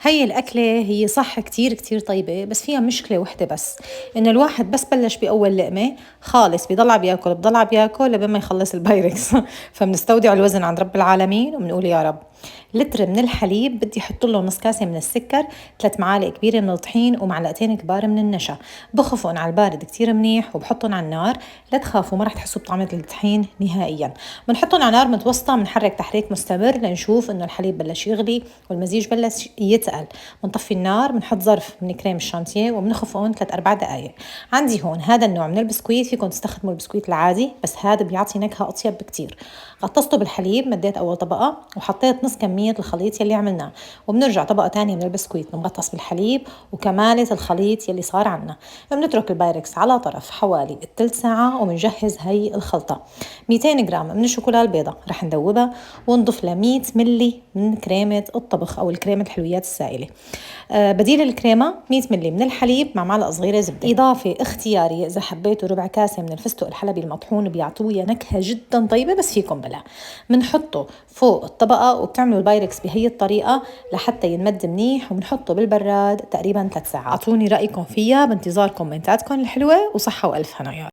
هي الأكلة هي صح كتير كتير طيبة، بس فيها مشكلة وحدة بس، إنه الواحد بس بلش بأول لقمة خالص بيضل بياكل بضل بياكل لبين ما يخلص البايركس فبنستودع الوزن عند رب العالمين وبنقول يا رب. لتر من الحليب بدي احط له نص كاسة من السكر، 3 معالق كبيرة من الطحين، ومعلقتين كبار من النشا. بخفقن على البارد كتير منيح وبحطهم على النار. لا تخافوا ما رح تحسوا بطعمة الطحين نهائيا. بنحطهم على نار متوسطة، بنحرك تحريك مستمر لنشوف انه الحليب بلش يغلي والمزيج بلش يتقل. بنطفي النار، بنحط ظرف من كريم الشانتيه وبنخفقهم 3 4 دقائق. عندي هون هذا النوع من البسكويت، فيكم تستخدموا البسكويت العادي بس هذا بيعطي نكهة أطيب بكتير. غطسته بالحليب، مديت أول طبقة وحطيت نص كمية الخليط يلي عملناه، وبنرجع طبقة تانية من البسكويت مغطس بالحليب وكمالة الخليط يلي صار عنا. بنترك البايركس على طرف حوالي الثلث ساعة وبنجهز هي الخلطة. 200 جرام من الشوكولا البيضاء رح ندوبها ونضيف لها 100 ملي من كريمة الطبخ أو الكريمة الحلويات السائلة. بديل الكريمة 100 ملي من الحليب مع معلقة صغيرة زبدة. إضافة اختيارية، إذا حبيتوا ربع كاسة من الفستق الحلبي المطحون بيعطوه نكهة جدا طيبة، بس فيكم بلا. بنحطه فوق الطبقة وبتعملوا البايركس بهي الطريقة لحتى ينمد منيح، وبنحطه بالبراد تقريبا 3 ساعات. أعطوني رأيكم فيها بانتظار كومنتاتكم الحلوة، وصحة وألف هنا.